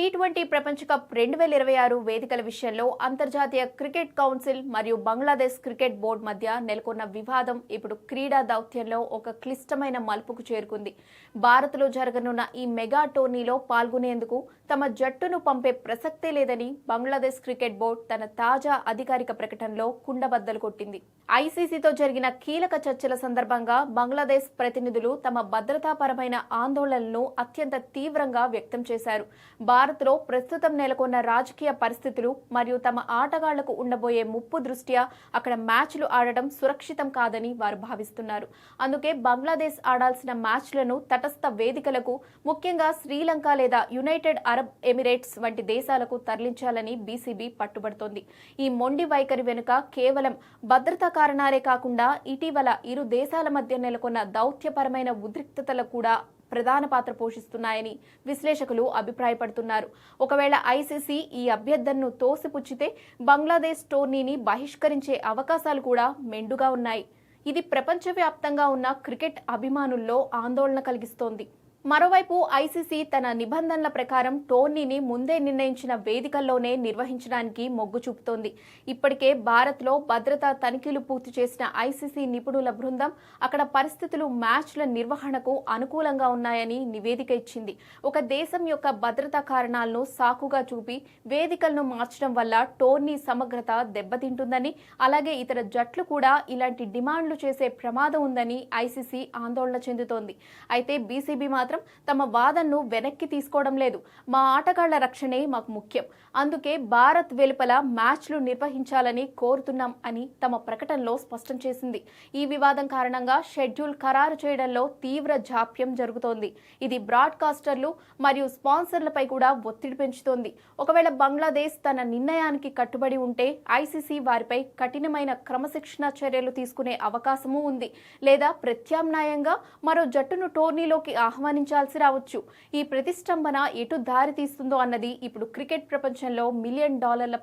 T20 ప్రపంచ cup 2026 వేదికల విషయంలో అంతర్జాతీయ క్రికెట్ కౌన్సిల్ మరియు బంగ్లాదేశ్ క్రికెట్ బోర్డు మధ్య నెలకొన్న వివాదం ఇప్పుడు క్రీడా దౌత్యంలో ఒక క్లిష్టమైన మలుపుకు చేరుకుంది. భారత్లో జరగనున్న ఈ మెగా టోర్నీలో పాల్గొనేందుకు తమ జట్టును పంపే ప్రసక్తే లేదని బంగ్లాదేశ్ క్రికెట్ బోర్డు తన తాజా అధికారిక ప్రకటనలో కుండబద్దలు కొట్టింది. ఐసీసీతో జరిగిన కీలక చర్చల సందర్భంగా బంగ్లాదేశ్ ప్రతినిధులు తమ భద్రతాపరమైన ఆందోళనలను అత్యంత తీవ్రంగా వ్యక్తం చేశారు. భారత్లో ప్రస్తుతం నెలకొన్న రాజకీయ పరిస్థితులు మరియు తమ ఆటగాళ్లకు ఉండబోయే ముప్పు దృష్ట్యా అక్కడ మ్యాచ్లు ఆడటం సురక్షితం కాదని వారు భావిస్తున్నారు. అందుకే బంగ్లాదేశ్ ఆడాల్సిన మ్యాచ్లను తటస్థ వేదికలకు, ముఖ్యంగా శ్రీలంక లేదా యునైటెడ్ అరబ్ ఎమిరేట్స్ వంటి దేశాలకు తరలించాలని బీసీబీ పట్టుబడుతోంది. ఈ మొండి వైఖరి వెనుక కేవలం భద్రతా కారణాలే కాకుండా ఇటీవల ఇరు దేశాల మధ్య నెలకొన్న దౌత్యపరమైన ఉద్రిక్తతలు కూడా ప్రధాన పాత్ర పోషిస్తున్నాయని విశ్లేషకులు అభిప్రాయపడుతున్నారు. ఒకవేళ ఐసీసీ ఈ అభ్యర్థనను తోసిపుచ్చితే బంగ్లాదేశ్ టోర్నీని బహిష్కరించే అవకాశాలు కూడా మెండుగా ఉన్నాయి. ఇది ప్రపంచవ్యాప్తంగా ఉన్న క్రికెట్ అభిమానుల్లో ఆందోళన కలిగిస్తోంది. మరోవైపు ఐసీసీ తన నిబంధనల ప్రకారం టోర్నీని ముందే నిర్ణయించిన వేదికల్లోనే నిర్వహించడానికి మొగ్గు చూపుతోంది. ఇప్పటికే భారత్లో భద్రతా తనిఖీలు పూర్తి చేసిన ఐసీసీ నిపుణుల బృందం అక్కడ పరిస్థితులు మ్యాచ్ల నిర్వహణకు అనుకూలంగా ఉన్నాయని నివేదిక ఇచ్చింది. ఒక దేశం యొక్క భద్రతా కారణాలను సాకుగా చూపి వేదికలను మార్చడం వల్ల టోర్నీ సమగ్రత దెబ్బతింటుందని, అలాగే ఇతర జట్లు కూడా ఇలాంటి డిమాండ్లు చేసే ప్రమాదం ఉందని ఐసీసీ ఆందోళన చెందుతోంది. అయితే బీసీబీ మాత్రం తమ వాదనను వెనక్కి తీసుకోవడం లేదు. మా ఆటగాళ్ల రక్షణే మాకు ముఖ్యం, అందుకే భారత్ వెలుపల మ్యాచ్లు నిర్వహించాలని కోరుతున్నాం అని తమ ప్రకటనలో స్పష్టం చేసింది. ఈ వివాదం కారణంగా షెడ్యూల్ ఖరారు చేయడంలో తీవ్ర జాప్యం జరుగుతోంది. ఇది బ్రాడ్కాస్టర్లు మరియు స్పాన్సర్లపై కూడా ఒత్తిడి పెంచుతోంది. ఒకవేళ బంగ్లాదేశ్ తన నిర్ణయానికి కట్టుబడి ఉంటే ఐసీసీ వారిపై కఠినమైన క్రమశిక్షణ చర్యలు తీసుకునే అవకాశమూ ఉంది. లేదా ప్రత్యామ్నాయంగా మరో జట్టును టోర్నీలోకి ఆహ్వానించాల్సి రావచ్చు. ఈ ప్రతిష్టంభన ఎటు దారి తీస్తుందో అన్నది ఇప్పుడు క్రికెట్ ప్రపంచంలో $1 మిలియన్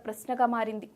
ప్రశ్నగా మారింది.